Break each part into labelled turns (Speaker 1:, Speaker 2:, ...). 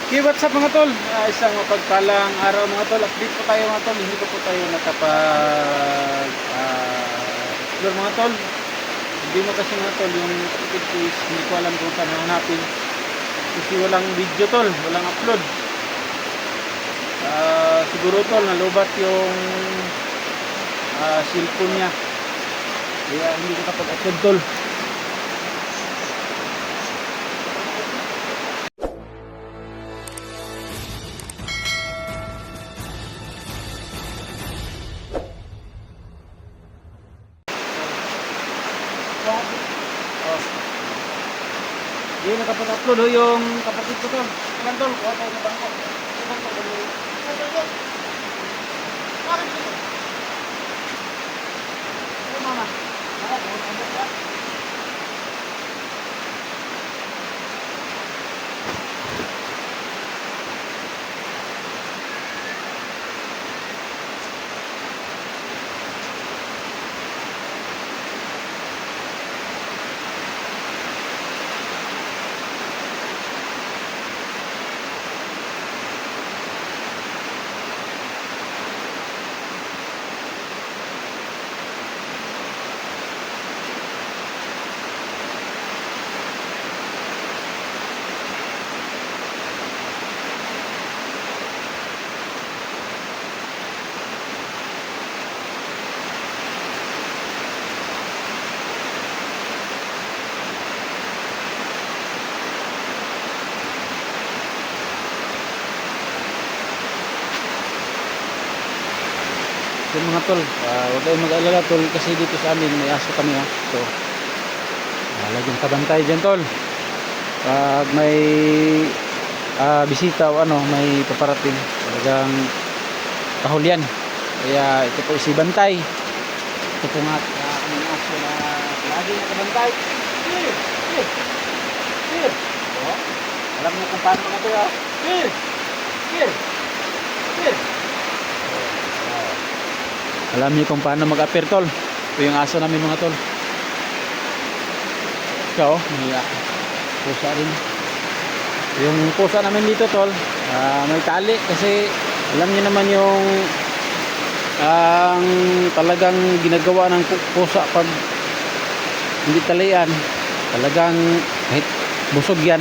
Speaker 1: Okay, what's up mga tol? Isang mapagpalang araw mga tol. Update po tayo mga tol. Hindi po tayo nakapag explore mga tol. Hindi mo kasi mga tol, yung kapatid ko is hindi ko alam kung saan hanapin. Kasi walang video tol, walang upload. Siguro tol, nalubat yung cellphone niya. Kaya hindi ko kapag-upload tol. Hindi nakapag-upload yung kapatid ko tol. Ilan tol? Kuha tayo ng bangko. Ilan tol? Bakit dito? Ay mama. So mga tol, huwag kayong mag-alala tol kasi dito sa amin may aso kami ha. So, laging kabantay dyan tol. Pag may bisita o ano, may paparating, talagang kahulyan. Kaya ito po si Bantay. Ito po nga aming aso na laging nakabantay. Here! Here! Here! Oh, alam niyo kung paano mga tol ha? Here! Here! Here! Alam niyo kung paano mag-appear tol. Ito yung aso namin mga tol. Ikaw, may pusa rin. Yung pusa namin dito tol, may tali kasi alam niyo naman yung ang talagang ginagawa ng pusa pag hindi talian, talagang kahit busog yan.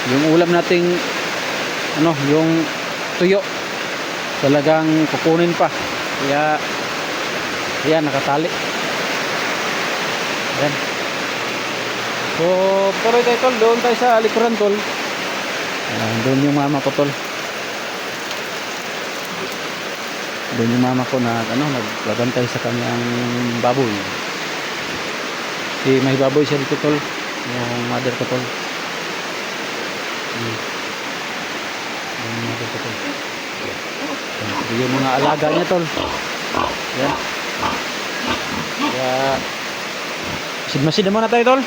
Speaker 1: Yung ulam nating ano, yung tuyo talagang kukunin pa. Kaya ayan, nakatali. Ayan. So tuloy tayo tol, doon tayo sa likuran tol. Doon yung mama ko tol. Doon yung mama ko na ano, nagbabantay sa kanyang baboy. Si may baboy siya dito tol, yung mother ko tol. Yung mother ko tol. Yung mga alaga niya tol. Yan. Kaya masid naman na tayo tol.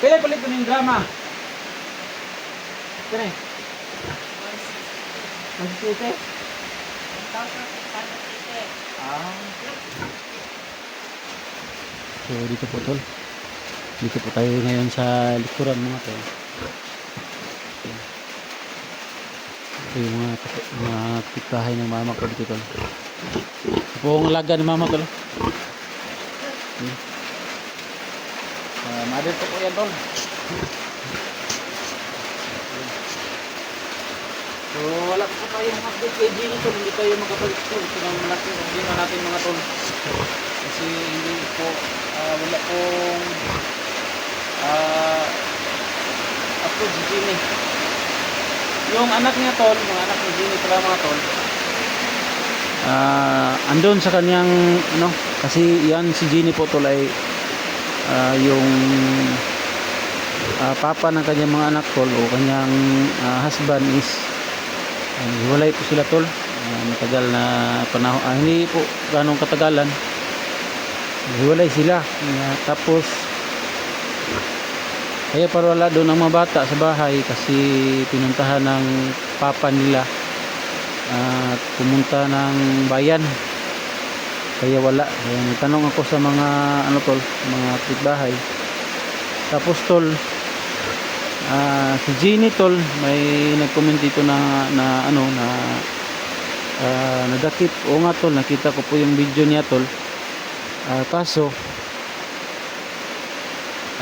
Speaker 1: Kailan palit ko ng drama? Kaya 160? So dito po tol. Dito po tayo ngayon sa likuran mga tol. Ito yung mga kapitbahay ng mama ko dito tol. Ito po ang laga ng mama tol. Mother ko po yan tol. So wala po tayong update kay Gini tol. Hindi tayo makapag-explore. Ito ang malaking problema natin mga tol. Kasi hindi po wala pong upload si Gini. Yung anak niya tol, mga anak ni Gini pala mga tol, andun sa kanyang ano, kasi yan si Gini po tol ay yung papa ng kanyang mga anak tol o kanyang husband is hiwalay po sila tol. Matagal na panahon, hindi po ganong katagalan, hiwalay sila. Tapos Kaya para wala doon ang mga bata sa bahay kasi pinuntahan ng papa nila at pumunta ng bayan. Kaya wala. Kaya may tanong ako sa mga ano tol, mga kapitbahay. Tapos tol, si Jeannie tol, may nag-comment dito na ano na nadakip. O nga tol, nakita ko po yung video niya tol. Kaso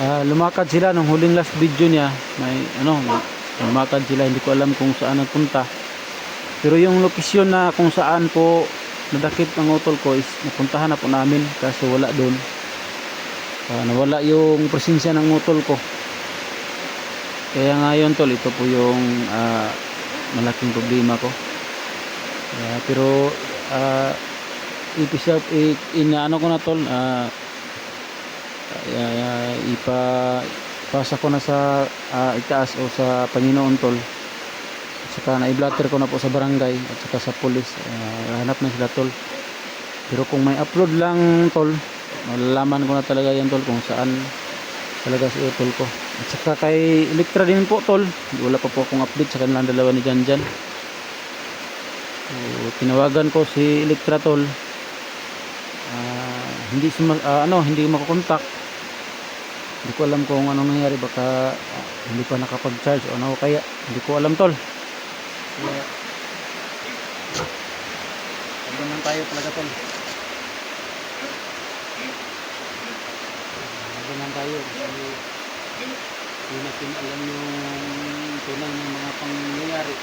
Speaker 1: lumakad sila nung huling last video niya, may lumakad sila, hindi ko alam kung saan nagpunta, pero yung lokasyon na kung saan po nadakip ng utol ko is napuntahan na po namin, kaso wala doon. Nawala yung presensya ng utol ko, kaya ngayon tol, ito po yung malaking problema ko. Pero inaano ko na tol, ipasa ko na sa itaas o sa Panginoon tol, at saka na-i-blatter ko na po sa barangay at saka sa pulis. Hanap na sila tol, pero kung may upload lang tol, malalaman ko na talaga yan tol kung saan talaga si utol ko. At saka kay Electra din po tol, wala pa po akong update sa kanilang dalawa ni Janjan. So, tinawagan ko si Electra tol, hindi makakontak. Hindi ko alam kung anong nangyari, baka hindi pa nakapag-charge o ano kaya, hindi ko alam tol. Kaya sabi lang tayo talaga tol, sabi lang tayo kasi hindi natin alam yung tunay ng mga pangyayari.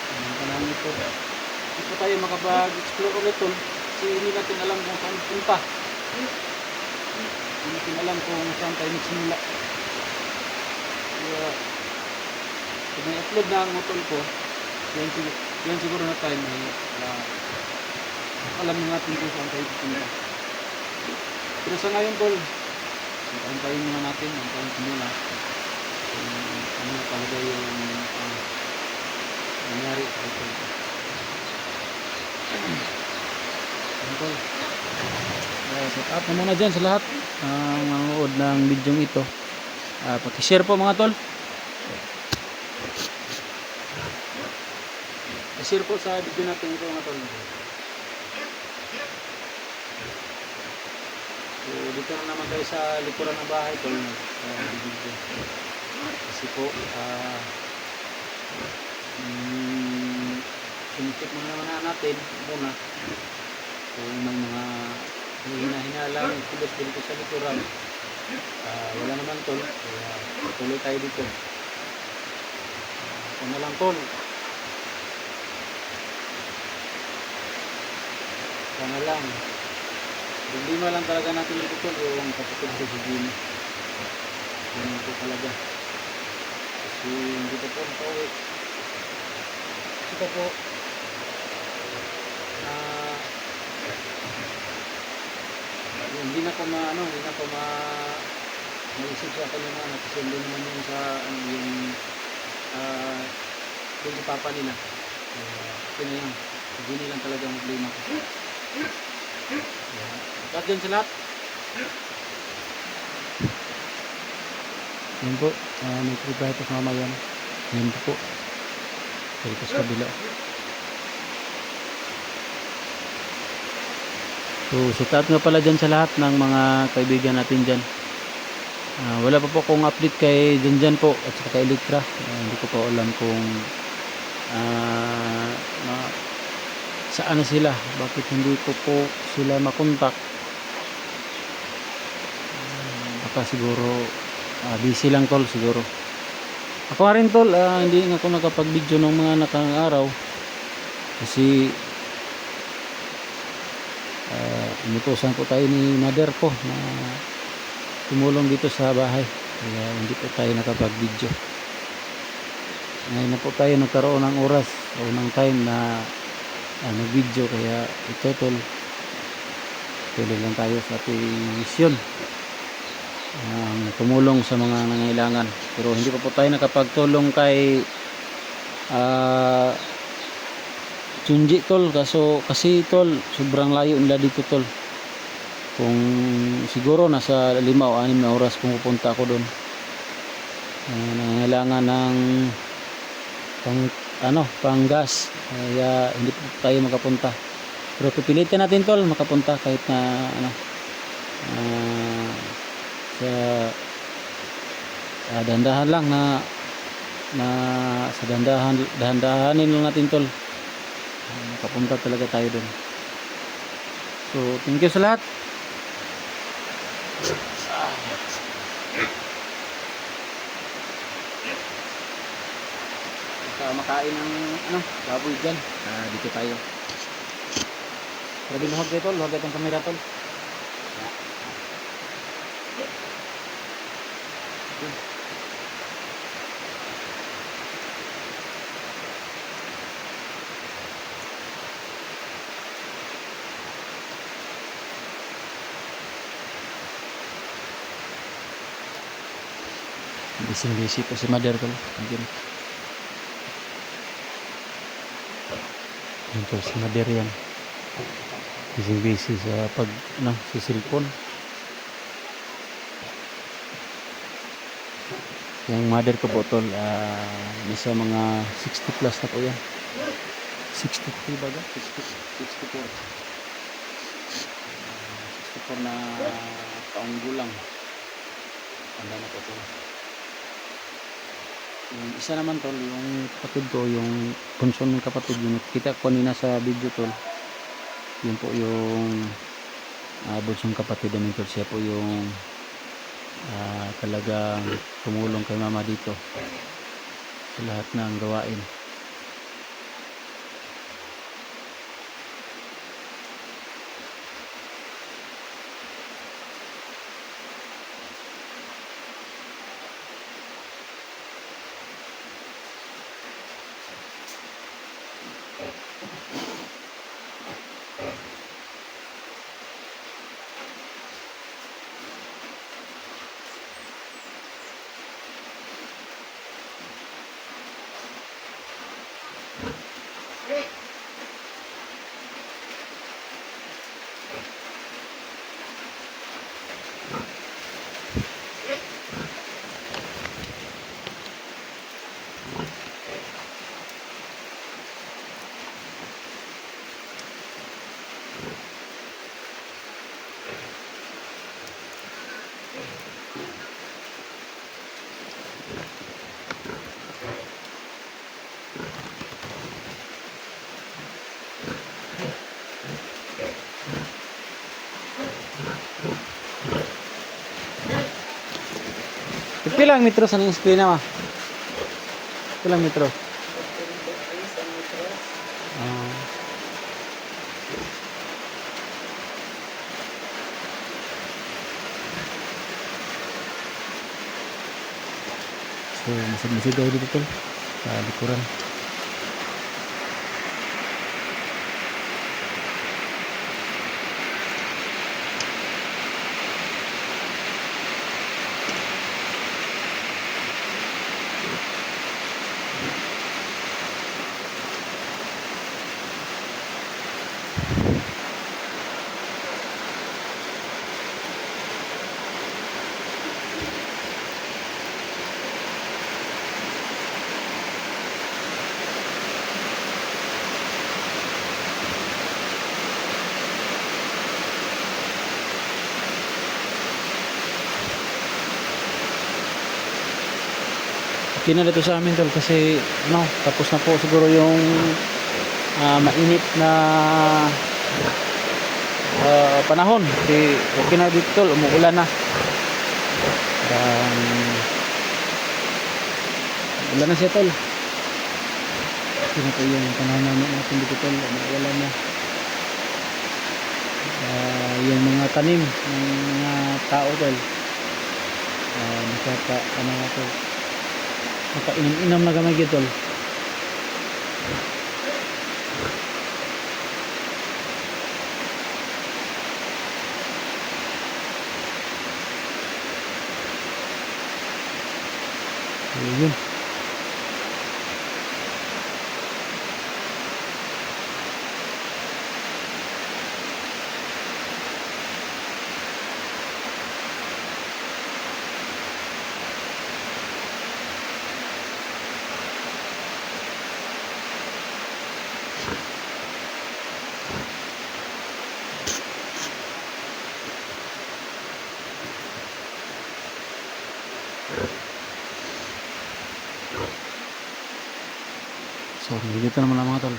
Speaker 1: Ang panahon ito, hindi po tayo makapag-explore ulit tol kasi hindi natin alam kung saan punta. Hindi natin alam kung saan tayo nagsimula. Kaya pag may upload na ang utol ko, yan siguro na time alam na natin kung saan tayo pupunta. Pero sa ngayon tol, antayin muna natin, antayin ko muna kung ano talaga yung nangyari sa utol ko. Tol, set up na muna dyan sa lahat ang manonood ng video ito. Paki-share po mga tol, share po sa video natin ito mga tol. So dito na naman tayo sa likuran ng bahay tol, video. Kasi po sinikip muna naman natin muna kung may mga hinalang pulos dito sa likuran. Wala naman tol, kaya tuloy tayo dito. Ito na lang tol, sana lang problema lang talaga natin dito tol, yung kapatid ko si Jimmy. Yan po talaga kasi hindi pa po pauwi. Ito po hindi na ko maisip sa kanya na kasi hindi naman yun sa yung yung sa papa nila. Ito na yan, hindi lang talaga ang problema ko. Lahat dyan sa lahat. Yan po, may prepare ito sa mama yan. Yan po dito sa kabila. So shout out nga pala dyan sa lahat ng mga kaibigan natin dyan. Wala pa po akong update kay Janjan po at saka kay Electra. Hindi ko pa alam kung saan na sila, bakit hindi ko po sila makontak. Baka siguro busy lang tol siguro. Ako nga rin tol, hindi nga ako nakapag-video ng mga nakang araw kasi inutusan po tayo ni mother ko na tumulong dito sa bahay, kaya hindi po tayo nakapag-video. Ngayon na po tayo nagkaroon ng oras o ng time na nag-video, kaya ito tol, tuloy lang tayo sa ating mission, tumulong sa mga nangailangan. Pero hindi pa po tayo nakapagtulong kay Chunji tol, kasi tol sobrang layo nila dito tol. Kung siguro nasa 5 o 6 na oras kung pupunta ako doon. Kaya hindi po tayo nakapag-video. Ngayon na po tayo nagkaroon ng oras o ng time na nag-video, kaya ito tol, tuloy lang tayo sa ating mission, tumulong sa mga nangailangan. Pero hindi pa po tayo nakapagtulong kay Chunji tol, kasi siguro nasa 5 o 6 na oras kung pupunta ako doon. nangangailangan ng pang pang gas, kaya hindi po tayo makapunta, pero pipilitin natin tol makapunta kahit na sa dahan-dahan lang na sa dahan-dahanin lang natin tol, makapunta talaga tayo doon. So thank you sa lahat. Makain ng baboy dyan, dito tayo. Grabe luhag kayo tol, luhag itong kamera tol. Busy po si mother tol. Yan po si mother yan. Busy sa sa cellphone. Yung mother ko po tol, nasa mga 60 plus na po yan. 63 ba ga? 64 na taong gulang. Tanda na po tol. Yung isa naman tol, yung kapatid ko, yung bunso ng kapatid, yung kita ko kanina sa video tol, yun po yung bunsong kapatid namin tol. Siya po yung talagang tumulong kay mama dito sa lahat ng gawain. Pilang metro sa ning screen ma? Pilang metro? So, masig-masig daw dito tol sa likuran. Okay na dito sa amin tol kasi tapos na po siguro yung mainit na panahon. Kasi okay na dito tol, umuulan na. Ulan na siya tol. Okay na po yung panahon natin dito tol, umuulan na. Yung mga tanim ng mga tao tol, nakainom-inom na gamay gitol. Ayun. So, dito naman ang mga tol.